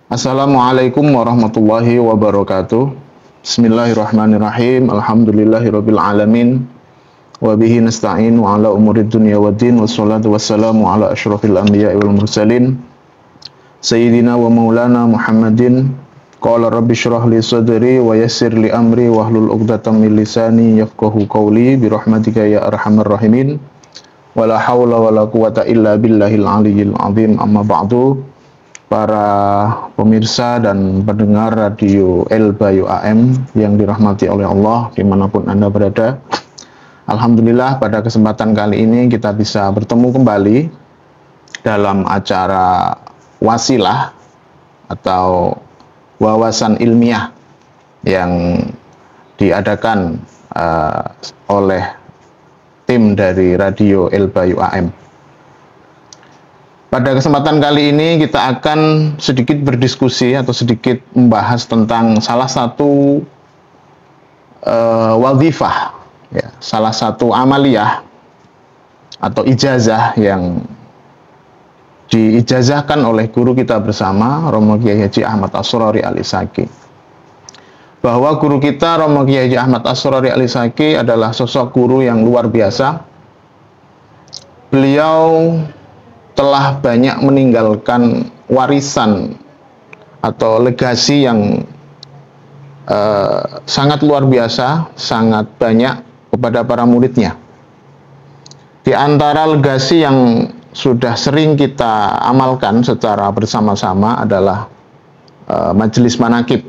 Assalamualaikum warahmatullahi wabarakatuh. Bismillahirrahmanirrahim. Alhamdulillahirabbil alamin. Wa bihi nasta'in wa ala umurid dunya waddin wassalatu wassalamu ala asyrafil anbiya'i wal mursalin sayyidina wa maulana Muhammadin. Qala rabbi shrah li sadri wa yassir li amri wahlul 'uqdatam min lisani yafqahu qawli bi rahmatika ya arhamar rahimin. Wala haula wala quwata illa billahil aliyyil azim. Amma ba'du. Para pemirsa dan pendengar radio El Bayu AM yang dirahmati oleh Allah dimanapun Anda berada, alhamdulillah pada kesempatan kali ini kita bisa bertemu kembali dalam acara wasilah atau wawasan ilmiah yang diadakan oleh tim dari radio El Bayu AM. Pada kesempatan kali ini kita akan sedikit berdiskusi atau sedikit membahas tentang salah satu wadhifah, ya, salah satu amaliyah atau ijazah yang diijazahkan oleh guru kita bersama, Romo Kiai Haji Ahmad As-Surari Al-Isaki. Bahwa guru kita, Romo Kiai Haji Ahmad As-Surari Al-Isaki, adalah sosok guru yang luar biasa. Beliau telah banyak meninggalkan warisan atau legasi yang sangat luar biasa, sangat banyak kepada para muridnya. Di antara legasi yang sudah sering kita amalkan secara bersama-sama adalah majelis manaqib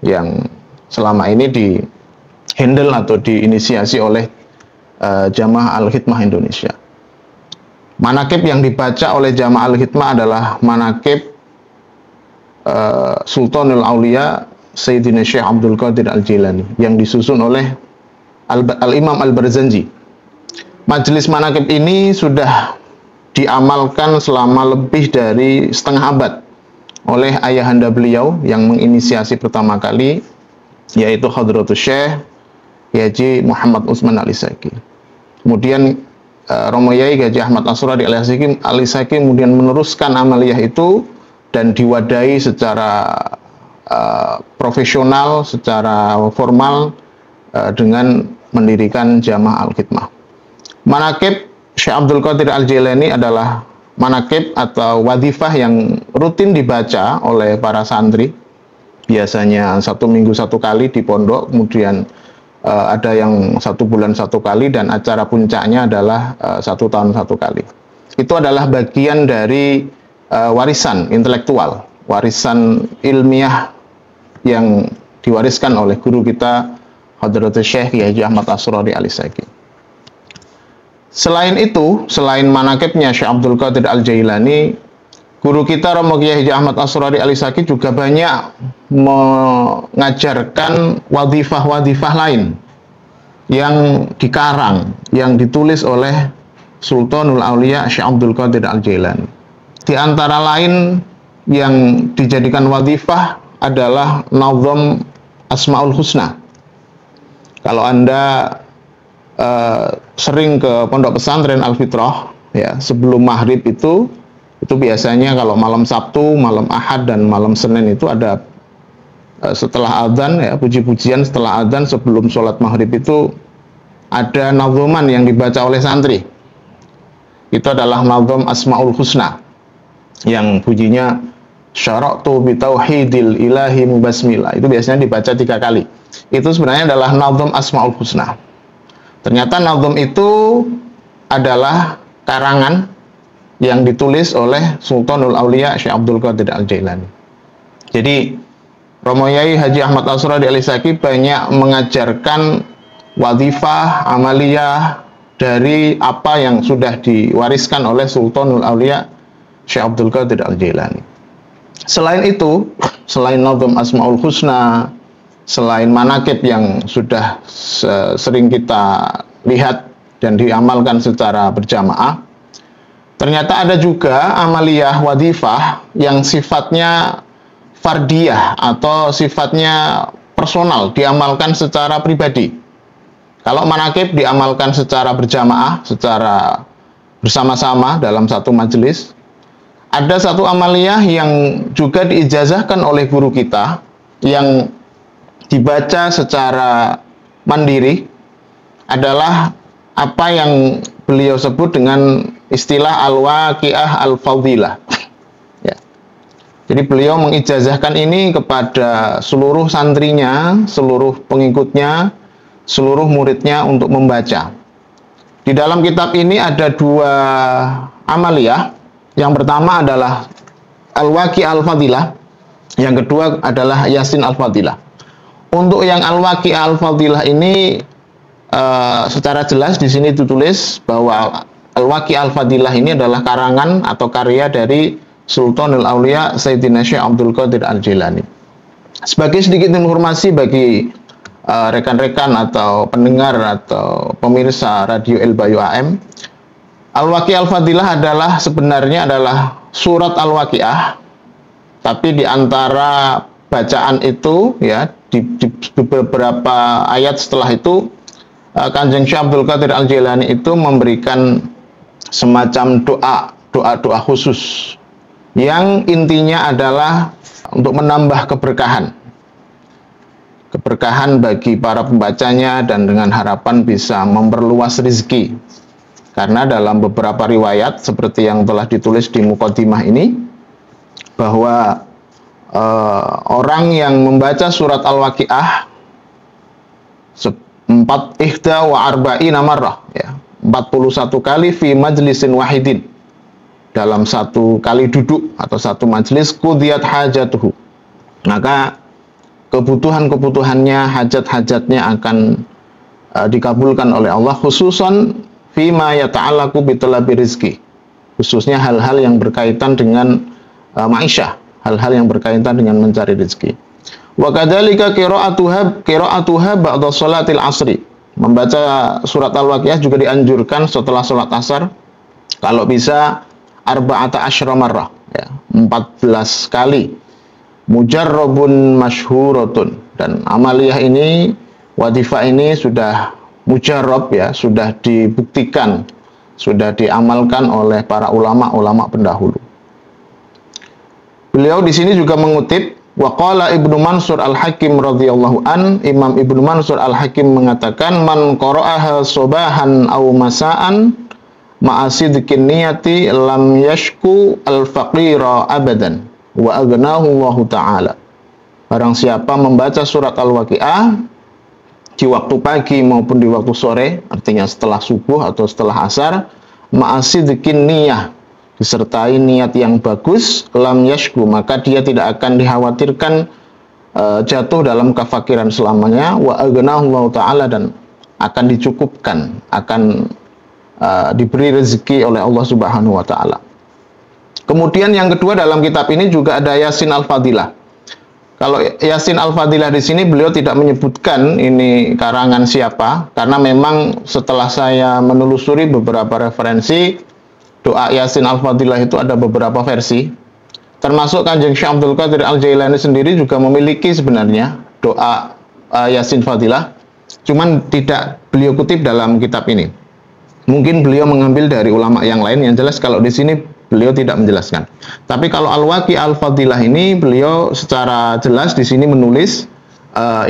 yang selama ini di-handle atau diinisiasi oleh Jamaah Al-Khidmah Indonesia. Manaqib yang dibaca oleh Jamaah Al-Khidmah adalah manaqib Sultanul Aulia Sayyidina Syekh Abdul Qadir Al-Jilani yang disusun oleh Al-Imam Al-Barzanji. Majelis manaqib ini sudah diamalkan selama lebih dari setengah abad oleh ayahanda beliau yang menginisiasi pertama kali, yaitu Hadratus Syekh Haji Muhammad Utsman Al-Isaki. Kemudian Romo Yai Haji Ahmad As-Surari Al-Isaki kemudian meneruskan amaliyah itu dan diwadahi secara profesional, secara formal dengan mendirikan Jamaah Al-Khidmah. Manaqib Syekh Abdul Qadir Al-Jilani adalah manaqib atau wadhifah yang rutin dibaca oleh para santri, biasanya 1 minggu 1 kali di pondok, kemudian ada yang 1 bulan 1 kali, dan acara puncaknya adalah 1 tahun 1 kali. Itu adalah bagian dari warisan intelektual, warisan ilmiah yang diwariskan oleh guru kita Hadratus Syekh Haji Ahmad As-Surari Al-Isaki. Selain itu, selain manaqibnya Syekh Abdul Qadir Al-Jailani, guru kita Romo Kiai Haji Ahmad As-Surari Al-Isaki juga banyak mengajarkan wadhifah-wadhifah lain yang dikarang, yang ditulis oleh Sultanul Aulia Syekh Abdul Qadir Al-Jailani. Di antara lain yang dijadikan wadhifah adalah Nazm Asmaul Husna. Kalau Anda sering ke pondok pesantren Al-Fitrah, ya, sebelum maghrib itu biasanya kalau malam Sabtu, malam Ahad, dan malam Senin itu ada setelah adzan, ya, puji-pujian setelah adzan sebelum sholat maghrib itu ada nazman yang dibaca oleh santri. Itu adalah nazm Asmaul Husna yang bunyinya syara'tu bi tauhidil ilahi mubasmila. Itu biasanya dibaca 3 kali. Itu sebenarnya adalah nazm Asmaul Husna. Ternyata nazm itu adalah karangan yang ditulis oleh Sultanul Aulia Syekh Abdul Qadir Al-Jailani. Jadi Romo Yai Haji Ahmad As-Surari Al-Isaki banyak mengajarkan wadhifah, amaliyah dari apa yang sudah diwariskan oleh Sultanul Aulia Syekh Abdul Qadir Al-Jailani. Selain itu, selain nazm Asmaul Husna, selain manaqib yang sudah sering kita lihat dan diamalkan secara berjamaah, ternyata ada juga amaliyah wadhifah yang sifatnya fardiyah atau sifatnya personal, diamalkan secara pribadi. Kalau manaqib diamalkan secara berjamaah, secara bersama-sama dalam satu majelis. ada satu amaliyah yang juga diijazahkan oleh guru kita, yang dibaca secara mandiri, adalah apa yang beliau sebut dengan istilah al-waqi'ah al-fadilah. Ya. Jadi beliau mengijazahkan ini kepada seluruh santrinya, seluruh pengikutnya, seluruh muridnya untuk membaca. Di dalam kitab ini ada dua amaliyah. Yang pertama adalah al-waqi'ah al-fadilah, yang kedua adalah Yasin al-fadilah. Untuk yang al-waqi'ah al-fadilah ini secara jelas di sini ditulis bahwa al-waqi'ah al-fadilah ini adalah karangan atau karya dari Sultanul Aulia Sayyidina Syekh Abdul Qadir Al-Jailani. Sebagai sedikit informasi bagi rekan-rekan atau pendengar atau pemirsa Radio El Bayu AM, Al-Waqi'ah Al-Fadilah sebenarnya adalah surat Al-Waqi'ah, tapi di antara bacaan itu, ya, di beberapa ayat setelah itu, Kanjeng Syekh Abdul Qadir Al-Jailani itu memberikan semacam doa khusus yang intinya adalah untuk menambah keberkahan bagi para pembacanya dan dengan harapan bisa memperluas rezeki. Karena dalam beberapa riwayat seperti yang telah ditulis di Muqaddimah ini, bahwa orang yang membaca surat Al-Waqi'ah 41 marrah, ya, 41 kali fi majlisin wahidin, dalam satu kali duduk atau satu majlis, qudiyat hajatuhu, maka kebutuhannya, hajat-hajatnya akan dikabulkan oleh Allah, khususan fima yata'allaqu bitalabi rizki, khususnya hal-hal yang berkaitan dengan ma'isyah, hal-hal yang berkaitan dengan mencari rezeki. Wa kadzalika qira'atuha ba'da sholatil asri. Membaca surat Al-Waqi'ah juga dianjurkan setelah sholat asar, kalau bisa arba'ata asyra marrah, ya, 14 kali. Mujarrabun masyhuratun, dan amaliyah ini, wadifah ini sudah mujarrab, ya, sudah dibuktikan, sudah diamalkan oleh para ulama pendahulu. Beliau di sini juga mengutip waqala Ibnu Mansur Al-Hakim radhiyallahu an, Imam Ibnu Mansur Al-Hakim mengatakan, man qara'aha subahan aw masaan ma'asidqin niyati lam yashku al-faqira abadan wa aghnahu Allah ta'ala. Barang siapa membaca surat Al-Waqi'ah di waktu pagi maupun di waktu sore, artinya setelah subuh atau setelah asar, ma'asidqin niyah, disertai niat yang bagus, lam yashku, maka dia tidak akan dikhawatirkan jatuh dalam kefakiran selamanya, wa aghnahu Allah ta'ala, dan akan dicukupkan, akan diberi rezeki oleh Allah Subhanahu wa ta'ala. Kemudian yang kedua, dalam kitab ini juga ada Yasin Al-Fadilah. Kalau Yasin Al-Fadilah di sini beliau tidak menyebutkan ini karangan siapa, karena memang setelah saya menelusuri beberapa referensi, doa Yasin Al-Fadilah itu ada beberapa versi. Termasuk Kanjeng Syekh Abdul Qadir Al-Jailani sendiri juga memiliki sebenarnya doa Yasin Fadilah, cuman tidak beliau kutip dalam kitab ini. Mungkin beliau mengambil dari ulama yang lain, yang jelas kalau di sini beliau tidak menjelaskan. Tapi kalau Al-Waqi'ah Al-Fadilah ini beliau secara jelas di sini menulis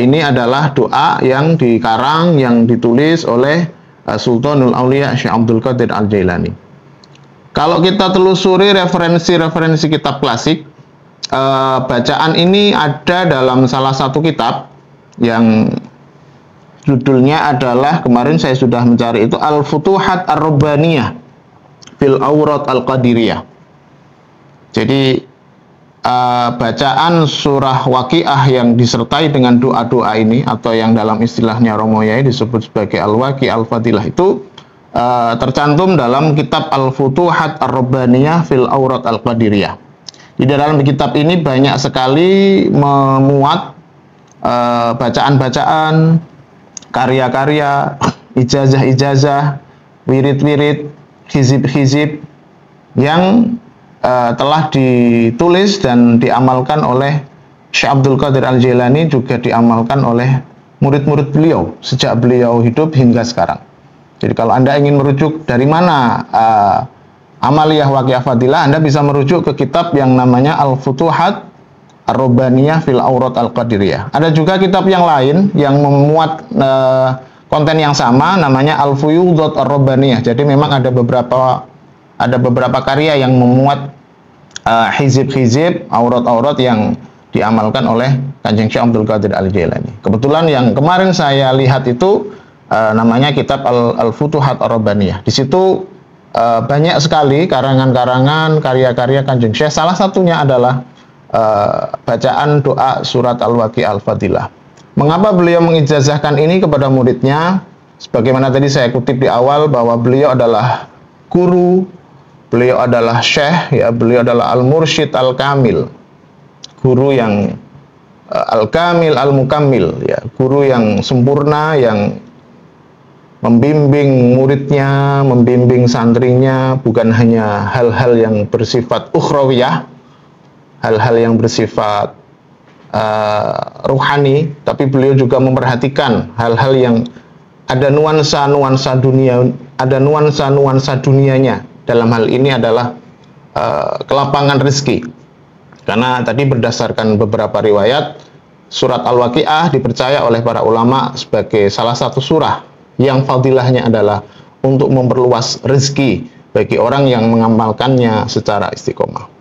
ini adalah doa yang dikarang, yang ditulis oleh Sultanul Aulia Syekh Abdul Qadir Al-Jailani. Kalau kita telusuri referensi kitab klasik, bacaan ini ada dalam salah satu kitab yang judulnya adalah, kemarin saya sudah mencari itu, Al-Futuhat Ar-Rabbaniyah fil Awrat Al-Qadiriyah. Jadi bacaan surah Waqi'ah yang disertai dengan doa-doa ini, atau yang dalam istilahnya Romoyai disebut sebagai Al-Waqi'ah Al-Fadilah, itu tercantum dalam kitab Al-Futuhat Ar-Rabbaniyah fil Awrat Al-Qadiriyah. Di dalam kitab ini banyak sekali memuat bacaan-bacaan, karya-karya, ijazah-ijazah, wirid-wirid, hizib-hizib yang telah ditulis dan diamalkan oleh Syekh Abdul Qadir Al-Jailani, juga diamalkan oleh murid-murid beliau sejak beliau hidup hingga sekarang. Jadi kalau Anda ingin merujuk dari mana amaliyah waqiah fadilah, Anda bisa merujuk ke kitab yang namanya Al-Futuhat Ar-Rabbaniyah fil Aurat Al-Qadiriyah. Ada juga kitab yang lain yang memuat konten yang sama, namanya Al-Fuyudat Ar-Rabbaniyah. Jadi memang ada beberapa karya yang memuat hizib-hizib, aurat-aurat yang diamalkan oleh Kanjeng Syekh Abdul Qadir Al-Jailani. Kebetulan yang kemarin saya lihat itu namanya kitab Al-Futuhat Ar-Rabbaniyah. Di situ banyak sekali karangan-karangan karya-karya Kanjeng Syekh. Salah satunya adalah bacaan doa surat Al-Waqiah Al-Fadilah. Mengapa beliau mengijazahkan ini kepada muridnya? Sebagaimana tadi saya kutip di awal bahwa beliau adalah guru, beliau adalah syekh, ya, beliau adalah al-mursyid al-kamil, guru yang al-kamil al-mukammil, ya, guru yang sempurna, yang membimbing muridnya, membimbing santrinya, bukan hanya hal-hal yang bersifat ukhrawiyah, hal-hal yang bersifat ruhani, tapi beliau juga memperhatikan hal-hal yang ada nuansa-nuansa dunia, ada nuansa-nuansa dunianya. Dalam hal ini adalah kelapangan rezeki. Karena tadi berdasarkan beberapa riwayat, surat Al-Waqiah dipercaya oleh para ulama sebagai salah satu surah yang fadilahnya adalah untuk memperluas rezeki bagi orang yang mengamalkannya secara istiqomah.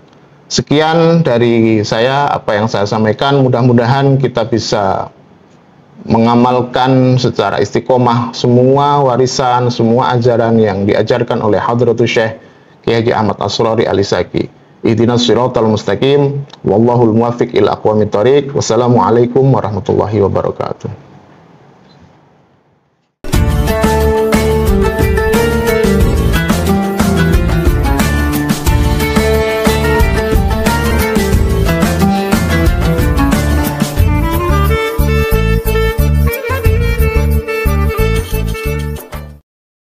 Sekian dari saya, apa yang saya sampaikan. Mudah-mudahan kita bisa mengamalkan secara istiqomah semua warisan, semua ajaran yang diajarkan oleh Hadratus Syekh Kiai Haji Ahmad Asrori Alisaki. Ihdinas siratal mustaqim, wallahul muwaffiq ila aqwamit thoriq. Wassalamualaikum warahmatullahi wabarakatuh.